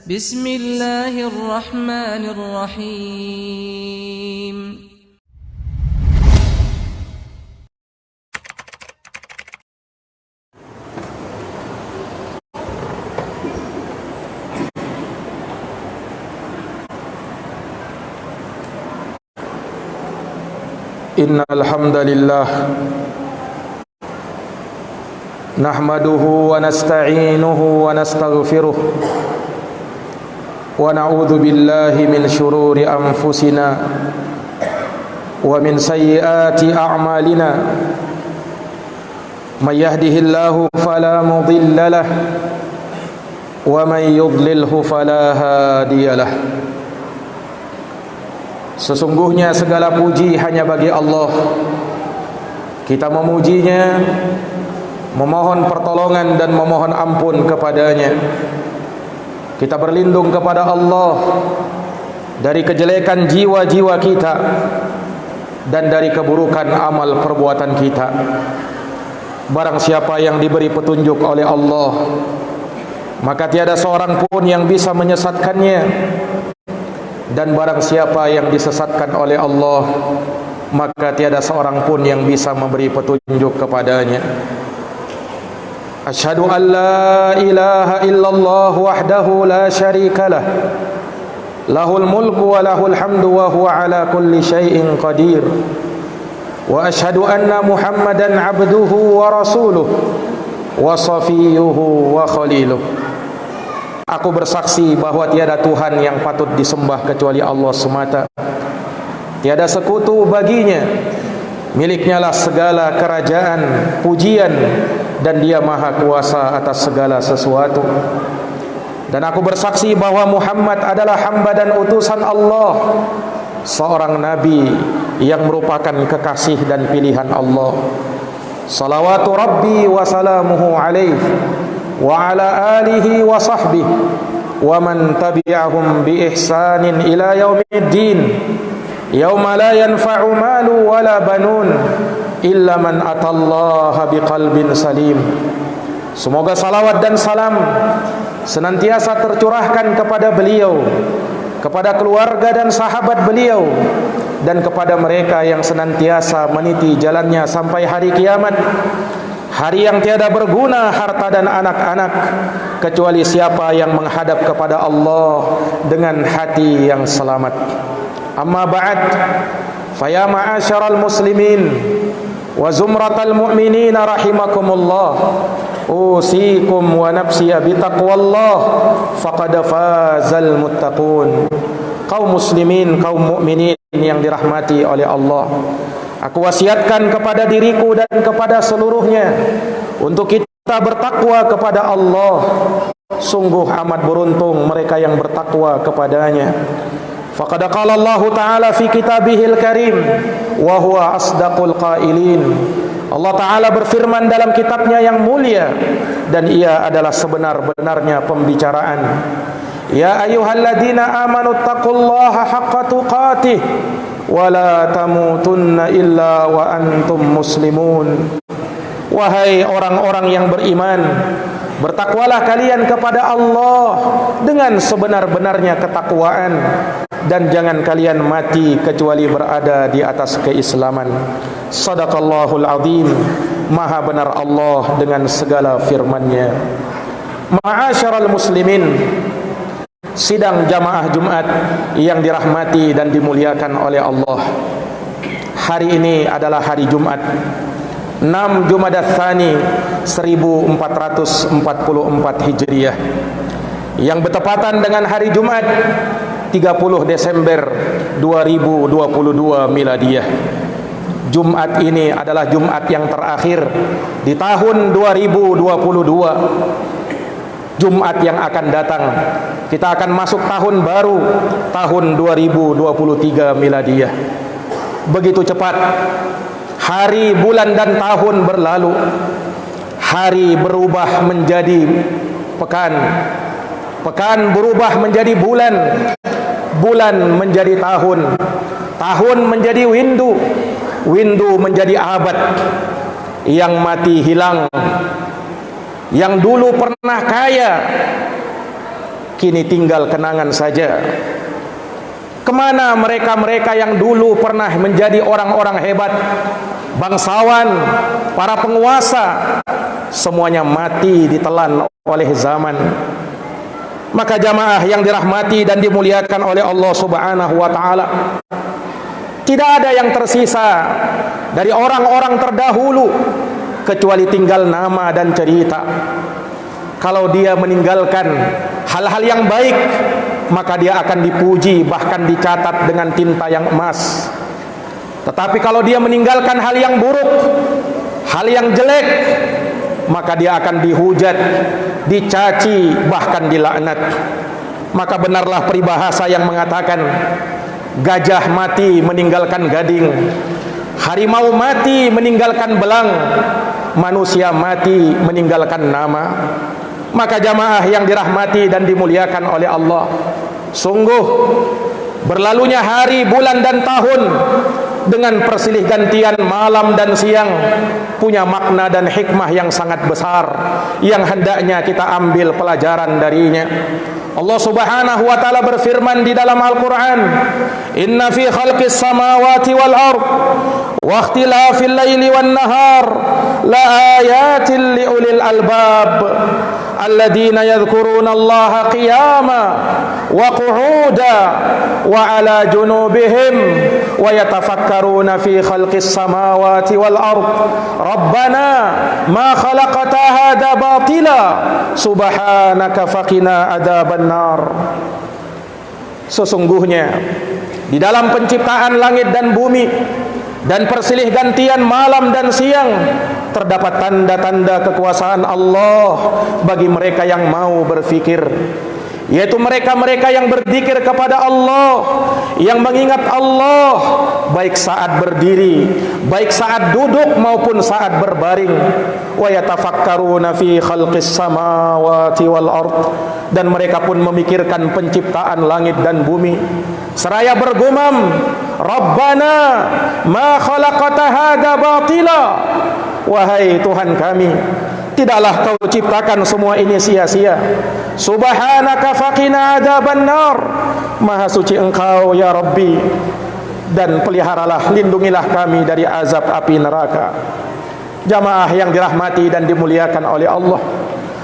Bismillahirrahmanirrahim. Innal hamdalillah nahmaduhu wa nasta'inuhu wa nastaghfiruh wa na'udzu billahi min shururi anfusina wa min sayyiati a'malina may yahdihillahu fala mudilla lahu wa may yudlilhu fala hadiyalah. Sesungguhnya segala puji hanya bagi Allah. Kita memujinya, memohon pertolongan dan memohon ampun kepadanya. Kita berlindung kepada Allah dari kejelekan jiwa-jiwa kita dan dari keburukan amal perbuatan kita. Barang siapa yang diberi petunjuk oleh Allah, maka tiada seorang pun yang bisa menyesatkannya. Dan barang siapa yang disesatkan oleh Allah, maka tiada seorang pun yang bisa memberi petunjuk kepadanya. Asyhadu an la ilaha illallah wahdahu la syarikalah, lahul mulku wa lahul hamdu wa huwa ala kulli syai'in qadir. Wa asyhadu anna Muhammadan abduhu wa rasuluh wa safiyuhu wa khaliluh. Aku bersaksi bahwa tiada Tuhan yang patut disembah kecuali Allah semata. Tiada sekutu baginya. Miliknya lah segala kerajaan, pujian, dan Dia maha kuasa atas segala sesuatu. Dan aku bersaksi bahwa Muhammad adalah hamba dan utusan Allah, seorang nabi yang merupakan kekasih dan pilihan Allah. Salawatu Rabbi wa salamuhu alaihi wa ala alihi wa sahbihi wa man tabi'ahum bi ihsanin ila yaumiddin, yauma la yanfa'u malu wala banun illa man atallaha biqalbin salim. Semoga salawat dan salam senantiasa tercurahkan kepada beliau, kepada keluarga dan sahabat beliau, dan kepada mereka yang senantiasa meniti jalannya sampai hari kiamat, hari yang tiada berguna harta dan anak-anak kecuali siapa yang menghadap kepada Allah dengan hati yang selamat. Amma ba'd, faya ma'asyaral muslimin wa zumratal mu'minin rahimakumullah, usikum wa nafsiya bitaqwallah faqad fazal muttaqun. Kaum muslimin, kaum mukminin yang dirahmati oleh Allah, aku wasiatkan kepada diriku dan kepada seluruhnya untuk kita bertakwa kepada Allah. Sungguh amat beruntung mereka yang bertakwa kepadanya. Faqad qala Allah Ta'ala fi kitabihil karim wa huwa asdaqul qailin. Allah Ta'ala berfirman dalam kitabnya yang mulia, dan ia adalah sebenar-benarnya pembicaraan. Ya ayyuhalladzina amanu taqullaha haqqa tuqatih wa la tamutunna illa wa antum muslimun. Wahai orang-orang yang beriman, bertakwalah kalian kepada Allah dengan sebenar-benarnya ketakwaan, dan jangan kalian mati kecuali berada di atas keislaman. Sadaqallahul azim. Maha benar Allah dengan segala firman-Nya. Ma'asyaral muslimin, sidang jamaah Jumat yang dirahmati dan dimuliakan oleh Allah. Hari ini adalah hari Jumat 6 Jumadats Tsani 1444 Hijriah, yang bertepatan dengan hari Jumat 30 Desember 2022 Miladiyah. Jumat ini adalah Jumat yang terakhir di tahun 2022. Jumat yang akan datang kita akan masuk tahun baru, tahun 2023 Miladiyah. Begitu cepat hari, bulan, dan tahun berlalu. Hari berubah menjadi pekan, pekan berubah menjadi bulan, bulan menjadi tahun, tahun menjadi windu, windu menjadi abad. Yang mati hilang, yang dulu pernah kaya kini tinggal kenangan saja. Kemana mereka-mereka yang dulu pernah menjadi orang-orang hebat, bangsawan, para penguasa? Semuanya mati ditelan oleh zaman. Maka jamaah yang dirahmati dan dimuliakan oleh Allah Subhanahu wa taala, tidak ada yang tersisa dari orang-orang terdahulu kecuali tinggal nama dan cerita. Kalau dia meninggalkan hal-hal yang baik, maka dia akan dipuji, bahkan dicatat dengan tinta yang emas. Tetapi kalau dia meninggalkan hal yang buruk, hal yang jelek, maka dia akan dihujat, dicaci, bahkan dilaknat. Maka benarlah peribahasa yang mengatakan, gajah mati meninggalkan gading, harimau mati meninggalkan belang, manusia mati meninggalkan nama. Maka jamaah yang dirahmati dan dimuliakan oleh Allah, sungguh berlalunya hari, bulan dan tahun dengan persilih gantian malam dan siang punya makna dan hikmah yang sangat besar yang hendaknya kita ambil pelajaran darinya. Allah Subhanahu wa taala berfirman di dalam Al-Qur'an, "Inna fi khalqis samawati wal ard wa ikhtilafil laili wan nahar la ayatin liulil albab alladzina yadhkuruna Allaha qiyama wa qu'uda wa ala junubihim wa yatafakkaruna fi khalqis samawati wal ard rabbana ma khalaqta hadza batila subhanaka faqina adzaban nar." Sesungguhnya di dalam penciptaan langit dan bumi dan persilih gantian malam dan siang terdapat tanda-tanda kekuasaan Allah bagi mereka yang mau berfikir, yaitu mereka-mereka yang berzikir kepada Allah, yang mengingat Allah baik saat berdiri, baik saat duduk maupun saat berbaring. Wa yatafakkaruna fi khalqis samawati wal ard, dan mereka pun memikirkan penciptaan langit dan bumi seraya bergumam, Rabbana ma khalaqta hadza batila, wahai Tuhan kami, tidaklah kau ciptakan semua ini sia-sia. Subhanaka faqina adzaban nar, maha suci engkau ya Rabbi, dan peliharalah, lindungilah kami dari azab api neraka. Jamaah yang dirahmati dan dimuliakan oleh Allah,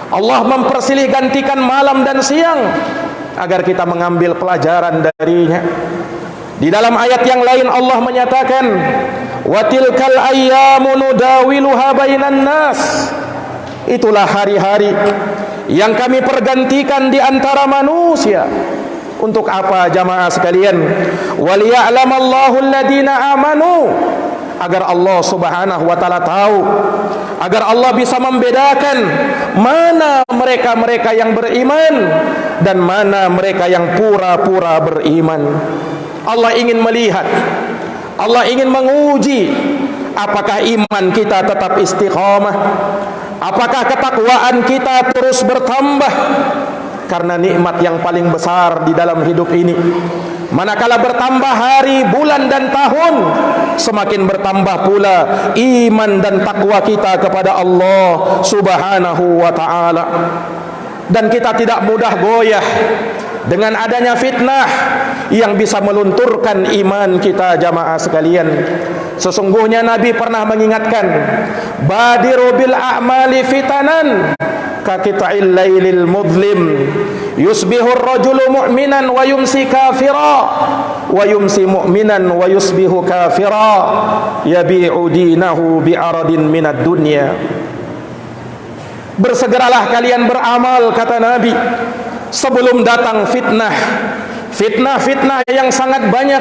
Allah mempersilih gantikan malam dan siang agar kita mengambil pelajaran darinya. Di dalam ayat yang lain Allah menyatakan, wa tilkal ayyamu nudawiluha bainan nas, itulah hari-hari yang kami pergantikan di antara manusia. Untuk apa jamaah sekalian? Waliya'lamallahu alladina amanu, agar Allah Subhanahu wa taala tahu, agar Allah bisa membedakan mana mereka-mereka yang beriman dan mana mereka yang pura-pura beriman. Allah ingin melihat, Allah ingin menguji apakah iman kita tetap istiqamah, apakah ketakwaan kita terus bertambah. Karena nikmat yang paling besar di dalam hidup ini, manakala bertambah hari, bulan dan tahun, semakin bertambah pula iman dan takwa kita kepada Allah Subhanahu wa ta'ala. Dan kita tidak mudah goyah dengan adanya fitnah yang bisa melunturkan iman kita jamaah sekalian. Sesungguhnya Nabi pernah mengingatkan, badiru bil a'mali fitanan kaqita'il lailil mudlim, yusbihu ar-rajulu mu'minan wa yumsi kafira wa yumsi mu'minan wa yusbihu kafira yabi'u dinahu bi'aradin minad dunya. Bersegeralah kalian beramal, kata Nabi, sebelum datang fitnah. Fitnah-fitnah yang sangat banyak,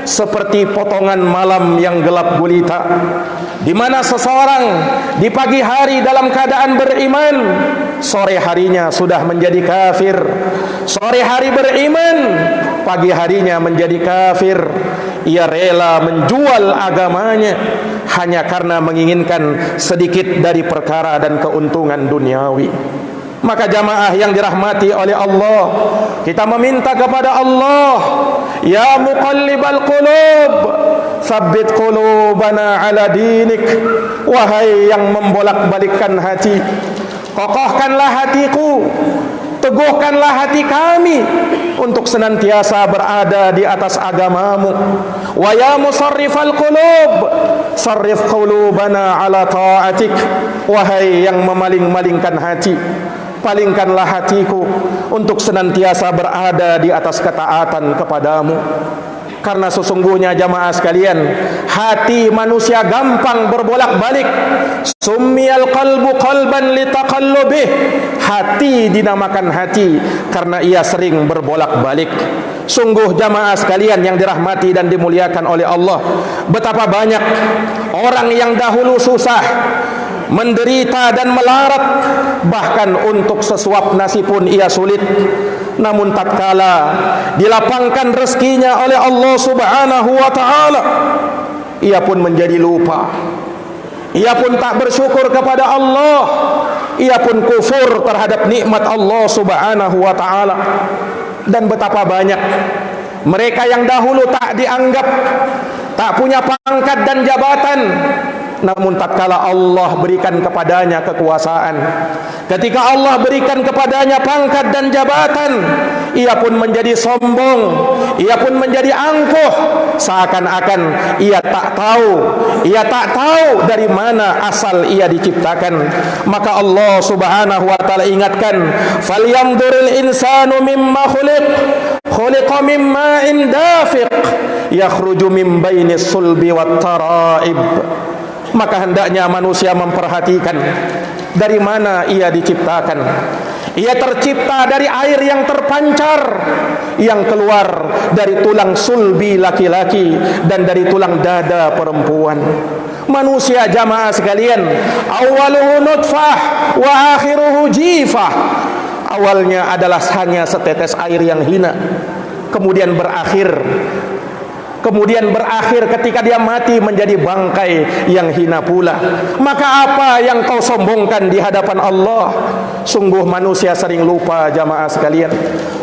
seperti potongan malam yang gelap gulita, di mana seseorang di pagi hari dalam keadaan beriman, sore harinya sudah menjadi kafir. Sore hari beriman, pagi harinya menjadi kafir. Ia rela menjual agamanya hanya karena menginginkan sedikit dari perkara dan keuntungan duniawi. Maka jamaah yang dirahmati oleh Allah, kita meminta kepada Allah, ya muqallibal qulub, tsabbit qulubana ala dinik. Wahai yang membolak-balikkan hati, kokohkanlah hatiku, teguhkanlah hati kami untuk senantiasa berada di atas agamamu. Wa ya musarrifal qulub, sarrif qulubana ala ta'atik. Wahai yang memaling-malingkan hati, palingkanlah hatiku untuk senantiasa berada di atas ketaatan kepadamu. Karena sesungguhnya jamaah sekalian, hati manusia gampang berbolak-balik. Summiyal qalbu qalban litaqallubih. Hati dinamakan hati karena ia sering berbolak-balik. Sungguh jamaah sekalian yang dirahmati dan dimuliakan oleh Allah, betapa banyak orang yang dahulu susah, menderita dan melarat, bahkan untuk sesuap nasi pun ia sulit. Namun tatkala dilapangkan rezekinya oleh Allah Subhanahu wa taala, ia pun menjadi lupa. Ia pun tak bersyukur kepada Allah. Ia pun kufur terhadap nikmat Allah Subhanahu wa taala. Dan betapa banyak mereka yang dahulu tak dianggap, tak punya pangkat dan jabatan, namun tatkala Allah berikan kepadanya kekuasaan, ketika Allah berikan kepadanya pangkat dan jabatan, ia pun menjadi sombong, ia pun menjadi angkuh, seakan-akan ia tak tahu dari mana asal ia diciptakan. Maka Allah Subhanahu wa taala ingatkan, "Falyanzuril insanu mimma khuliqa min ma'in dafiq yakhruju min bainis sulbi wat tara'ib." Maka hendaknya manusia memperhatikan dari mana ia diciptakan. Ia tercipta dari air yang terpancar, yang keluar dari tulang sulbi laki-laki dan dari tulang dada perempuan. Manusia jamaah sekalian, awaluhu nutfah wa akhiruhu jifah. Awalnya adalah hanya setetes air yang hina, kemudian berakhir ketika dia mati menjadi bangkai yang hina pula. Maka apa yang kau sombongkan di hadapan Allah? Sungguh manusia sering lupa jamaah sekalian.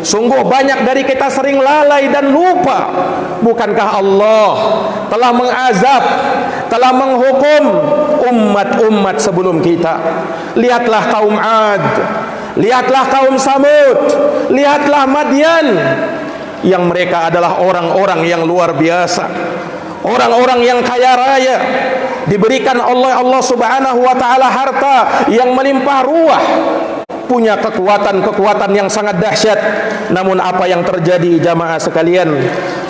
Sungguh banyak dari kita sering lalai dan lupa. Bukankah Allah telah mengazab, telah menghukum umat-umat sebelum kita? Lihatlah kaum Ad, lihatlah kaum Samud, lihatlah Madian, yang mereka adalah orang-orang yang luar biasa, orang-orang yang kaya raya, diberikan oleh Allah Subhanahu wa taala harta yang melimpah ruah, punya kekuatan yang sangat dahsyat. Namun apa yang terjadi jamaah sekalian?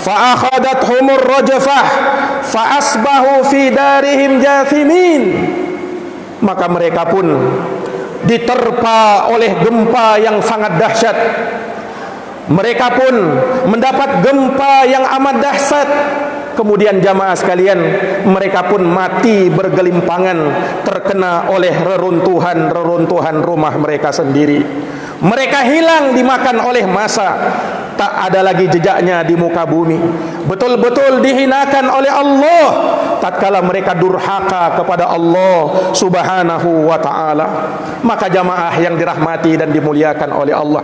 Fa akhadathumur rajfah fa asbahu fi darihim jathimin. Maka mereka pun diterpa oleh gempa yang sangat dahsyat. Mereka pun mendapat gempa yang amat dahsyat. Kemudian jamaah sekalian, mereka pun mati bergelimpangan, terkena oleh reruntuhan rumah mereka sendiri. Mereka hilang dimakan oleh masa, tak ada lagi jejaknya di muka bumi. Betul-betul dihinakan oleh Allah tatkala mereka durhaka kepada Allah Subhanahu wa taala. Maka jamaah yang dirahmati dan dimuliakan oleh Allah,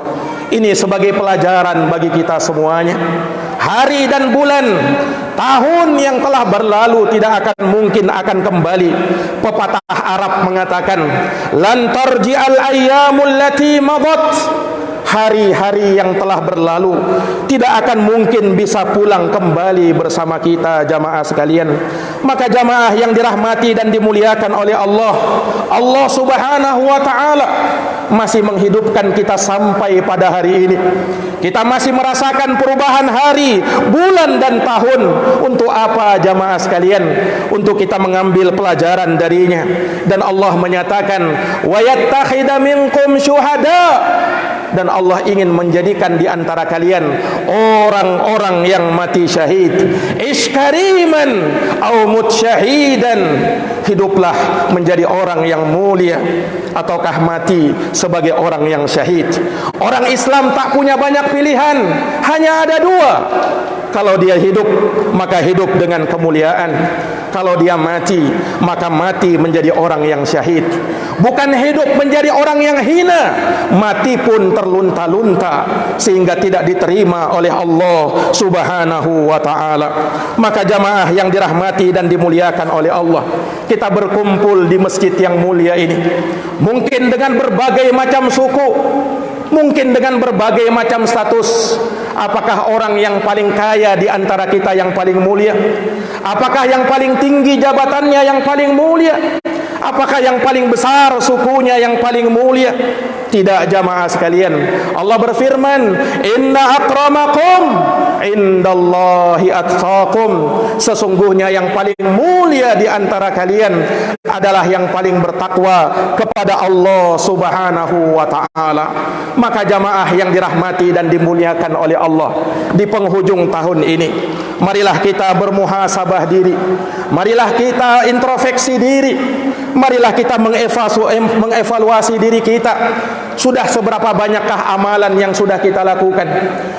ini sebagai pelajaran bagi kita semuanya. Hari dan bulan, tahun yang telah berlalu tidak akan mungkin akan kembali. Pepatah Arab mengatakan, lan tarji'al ayyamul lati madat. Hari-hari yang telah berlalu tidak akan mungkin bisa pulang kembali bersama kita jamaah sekalian. Maka jamaah yang dirahmati dan dimuliakan oleh Allah, Allah Subhanahu wa taala masih menghidupkan kita sampai pada hari ini. Kita masih merasakan perubahan hari, bulan dan tahun. Untuk apa jamaah sekalian? Untuk kita mengambil pelajaran darinya. Dan Allah menyatakan, wa yattakhidha minkum syuhada. Dan Allah ingin menjadikan di antara kalian orang-orang yang mati syahid. Iskariman au mutsyahidan. Hiduplah menjadi orang yang mulia ataukah mati sebagai orang yang syahid. Orang Islam tak punya banyak pilihan, hanya ada dua. Kalau dia hidup, maka hidup dengan kemuliaan. Kalau dia mati, maka mati menjadi orang yang syahid. Bukan hidup menjadi orang yang hina, mati pun terlunta-lunta sehingga tidak diterima oleh Allah Subhanahu wa ta'ala. Maka jamaah yang dirahmati dan dimuliakan oleh Allah, kita berkumpul di masjid yang mulia ini, mungkin dengan berbagai macam suku, mungkin dengan berbagai macam status. Apakah orang yang paling kaya di antara kita yang paling mulia? Apakah yang paling tinggi jabatannya yang paling mulia? Apakah yang paling besar sukunya yang paling mulia? Tidak, jamaah sekalian. Allah berfirman, inna akramakum indallahi atqakum. Sesungguhnya yang paling mulia di antara kalian adalah yang paling bertakwa kepada Allah Subhanahu wa ta'ala. Maka jamaah yang dirahmati dan dimuliakan oleh Allah, di penghujung tahun ini, marilah kita bermuhasabah diri. Marilah kita introspeksi diri. Marilah kita mengevaluasi diri kita. Sudah seberapa banyakkah amalan yang sudah kita lakukan?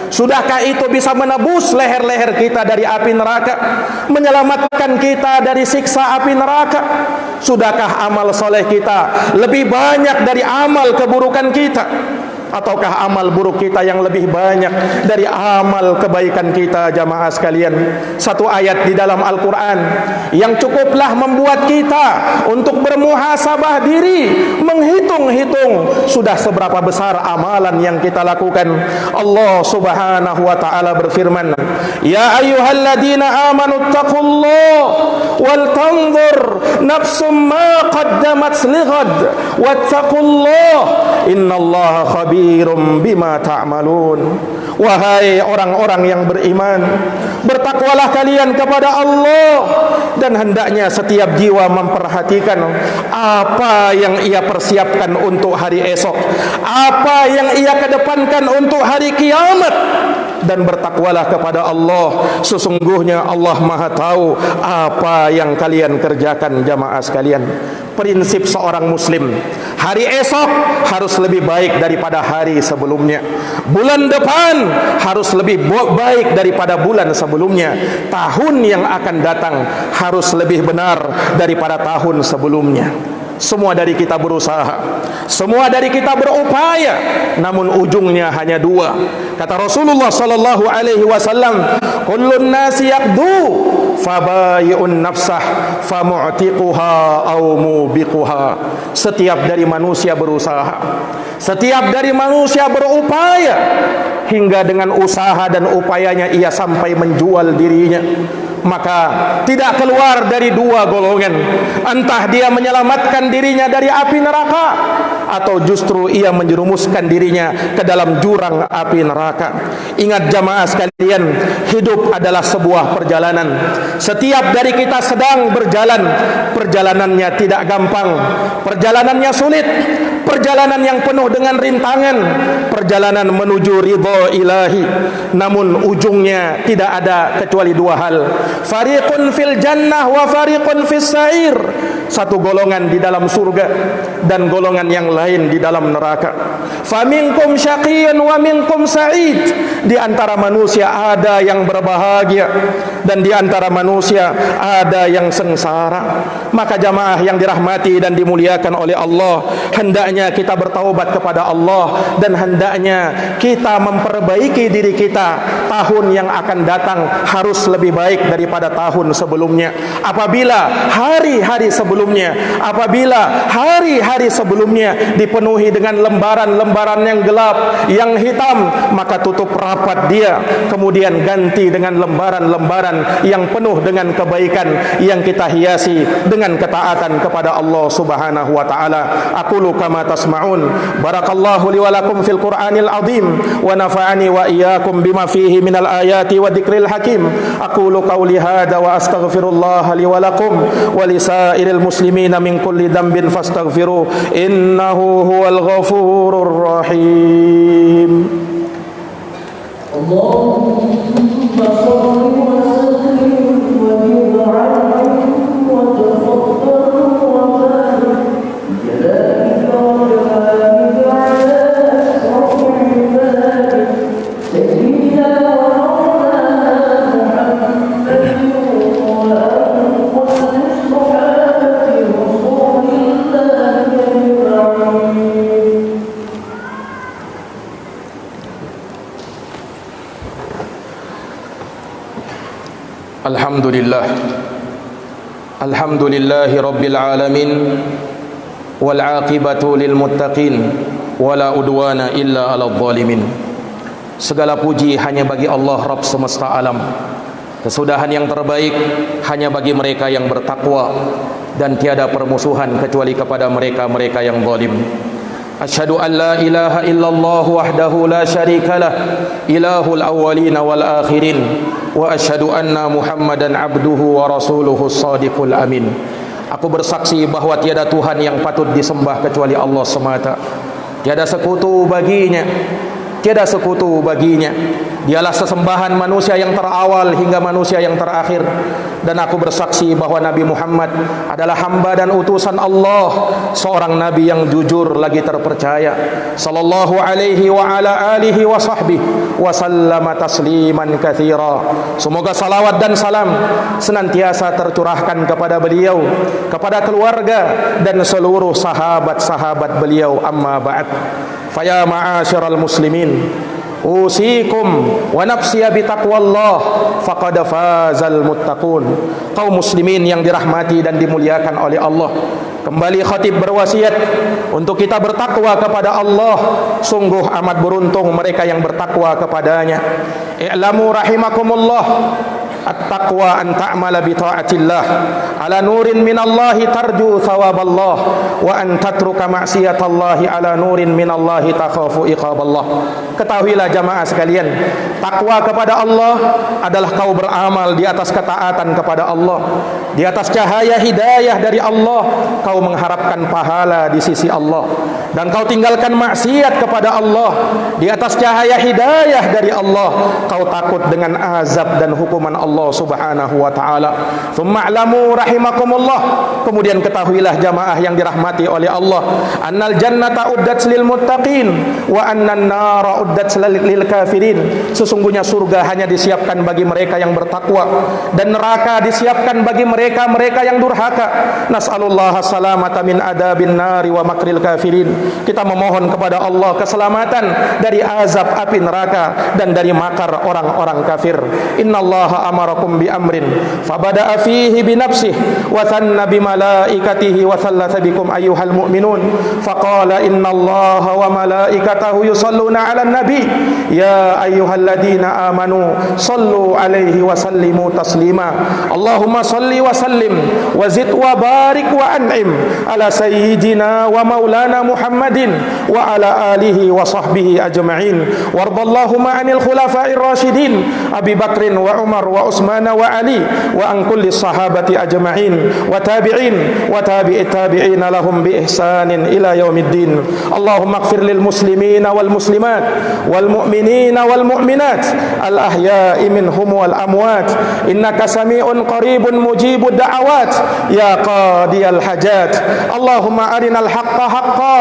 Sudahkah itu bisa menebus leher-leher kita dari api neraka, menyelamatkan kita dari siksa api neraka? Sudahkah amal soleh kita lebih banyak dari amal keburukan kita? Ataukah amal buruk kita yang lebih banyak dari amal kebaikan kita, jamaah sekalian? Satu ayat di dalam Al-Quran yang cukuplah membuat kita untuk bermuhasabah diri, menghitung-hitung sudah seberapa besar amalan yang kita lakukan. Allah Subhanahu wa ta'ala berfirman, ya ayyuhalladzina amanu taqullah wal tanzur nafsum ma qaddamat lighad wattaqullah innallaha khabirum bima ta'malun. Wahai orang-orang yang beriman, bertakwalah kalian kepada Allah, dan hendaknya setiap jiwa memperhatikan apa yang ia persiapkan untuk hari esok, apa yang ia kedepankan untuk hari kiamat. Dan bertakwalah kepada Allah, sesungguhnya Allah Maha tahu apa yang kalian kerjakan, jamaah sekalian. Prinsip seorang muslim, hari esok harus lebih baik daripada hari sebelumnya. Bulan depan harus lebih baik daripada bulan sebelumnya. Tahun yang akan datang harus lebih benar daripada tahun sebelumnya. Semua dari kita berusaha, semua dari kita berupaya, namun ujungnya hanya dua. Kata Rasulullah sallallahu alaihi wasallam, kullun nasi yaqdu fabayi'un nafsah famu'tiquha aw mubiquha. Setiap dari manusia berusaha, setiap dari manusia berupaya, hingga dengan usaha dan upayanya ia sampai menjual dirinya. Maka tidak keluar dari dua golongan, entah dia menyelamatkan dirinya dari api neraka, atau justru ia menjerumuskan dirinya ke dalam jurang api neraka. Ingat jamaah sekalian, hidup adalah sebuah perjalanan. Setiap dari kita sedang berjalan. Perjalanannya tidak gampang, perjalanannya sulit, perjalanan yang penuh dengan rintangan, perjalanan menuju ridha ilahi. Namun ujungnya tidak ada kecuali dua hal, fariqun fil jannah wa fariqun fis sa'ir. Satu golongan di dalam surga dan golongan yang lain di dalam neraka. Faminkum syaqiyyun wa minkum sa'id. Di antara manusia ada yang berbahagia dan di antara manusia ada yang sengsara. Maka jamaah yang dirahmati dan dimuliakan oleh Allah, hendaknya kita bertaubat kepada Allah, dan hendaknya kita memperbaiki diri kita. Tahun yang akan datang harus lebih baik daripada tahun sebelumnya. Apabila hari-hari sebelumnya dipenuhi dengan lembaran-lembaran yang gelap, yang hitam, maka tutup rapat dia, kemudian ganti dengan lembaran-lembaran yang penuh dengan kebaikan, yang kita hiasi dengan ketaatan kepada Allah Subhanahu wa ta'ala. Aqulu kama tasma'un. Barakallahu li wa lakum fil Qur'anil azim, wa nafa'ani wa iyyakum bima fihi minal ayati wa dzikril hakim. Aqulu qawli hadza wa astaghfirullah li wa lakum wa lisairil muslimina min kulli dhanbin fastaghfiruh innahu huwal ghafurur rahim. Allahumma shalli wa sallim wa barik wa tafaddal wa barik jalika wa jalalika ala asrafil ibad sayyidina wa maulana Muhammadin wa alihi sahabati rasulillahi ajma'in. Alhamdulillahi rabbil alamin wal aqibatu lil muttaqin ولا عدوان إلا على الظالمين. Segala puji hanya bagi Allah Rabb semesta alam. Kesudahan yang terbaik hanya bagi mereka yang bertakwa, dan tiada permusuhan kecuali kepada mereka-mereka yang zalim. Asyhadu an la ilaha illallah wahdahu la syarikalah, ilahul awwalin wal akhirin, wa asyhadu anna Muhammadan abduhu wa rasuluhu shadiqul amin. Aku bersaksi bahwa tiada Tuhan yang patut disembah kecuali Allah semata. Tiada sekutu baginya, tiada sekutu baginya. Dialah sesembahan manusia yang terawal hingga manusia yang terakhir. Dan aku bersaksi bahwa Nabi Muhammad adalah hamba dan utusan Allah, seorang Nabi yang jujur lagi terpercaya. Sallallahu alaihi wa ala alihi wa sahbihi wa sallama tasliman katsira. Semoga salawat dan salam senantiasa tercurahkan kepada beliau, kepada keluarga dan seluruh sahabat-sahabat beliau. Amma ba'd. Faya ma'asyiral muslimin, usikum wa nafsiya bitaqwallah faqad fazal muttaqun. Kaum muslimin yang dirahmati dan dimuliakan oleh Allah, kembali khatib berwasiat untuk kita bertakwa kepada Allah. Sungguh amat beruntung mereka yang bertakwa kepadanya. I'lamu rahimakumullah, at-taqwa an ta'mala bi ta'atillah ala nurin minallahi tarju thawaballah, wa an tatruka ma'siyatallahi ala nurin minallahi takhafu iqaballah. Ketahuilah jamaah sekalian, takwa kepada Allah adalah kau beramal di atas ketaatan kepada Allah, di atas cahaya hidayah dari Allah kau mengharapkan pahala di sisi Allah, dan kau tinggalkan maksiat kepada Allah, di atas cahaya hidayah dari Allah kau takut dengan azab dan hukuman Allah subhanahu wa ta'ala. Thumma a'lamu rahimakumullah, kemudian ketahuilah jamaah yang dirahmati oleh Allah, annal jannata uddat lil muttaqin wa annan nara uddat lil kafirin. Sesungguhnya surga hanya disiapkan bagi mereka yang bertakwa, dan neraka disiapkan bagi mereka-mereka yang durhaka. Nas'alullah salamata min adabin nari wa makril kafirin. Kita memohon kepada Allah keselamatan dari azab api neraka dan dari makar orang-orang kafir. Innallaha amarakum bi amrin fabada'a fihi bi nafsihi wa thanna bi malaikatihi wa thalatha bikum ayyuhal mu'minun faqala innallaha wa malaikatahu yusalluna 'alan nabi ya ayyuhalladzina amanu sallu 'alaihi wa sallimu taslima. Allahumma salli wa sallim wa zid wa barik wa an'im ala sayyidina wa maulana Muhammadin wa ala alihi wa sahbihi ajma'in. Wardallahumma 'anil khulafa'ir rasyidin Abi Bakrin wa Umar wa Utsman wa Ali wa an kulli sahabati ajma'in wa tabi'in wa tabi'it tabi'in lahum bi ihsanin ila yaumiddin. Allahumma ighfir lil muslimina wal muslimat wal mu'minina wal mu'minat al ahya'i minhum wal amwat innaka sami'un qaribun mujibud da'awat ya qadiyal hajat. Allahumma arinal haqqa haqqa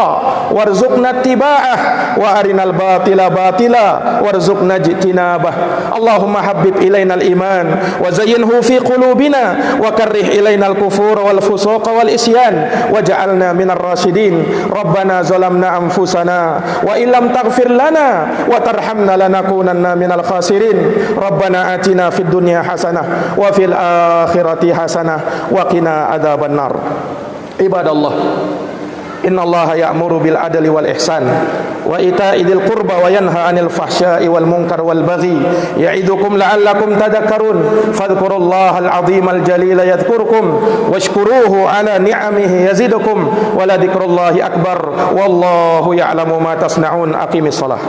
warzuqna ittiba'ah wa arinal batila batila warzuqna ijtinabah. Allahumma habbib ilainal iman wa zayyinhu fi qulubina wa karrih ilainal kufur wal fusuq wal isyan waj'alna minar rasyidin. Rabbana zalamna anfusana wa illam taghfir lana wa tarhamna lanakunanna minal khasirin. Rabbana atina fid dunya hasanah wa fil akhirati hasanah wa qina adzabannar. Ibadallah, innallaha ya'muru bil adli wal ihsan wa ita'i dzil qurba wa yanha 'anil fahsya'i wal munkar wal baghi ya'idukum la'allakum tadhakkarun. Fadhkurullaha al-'azima al-jalila yadhkurkum washkuruhu 'ala ni'amihi yazidukum wa la dzikrullahi akbar wallahu ya'lamu ma tasna'un. Aqimis shalah.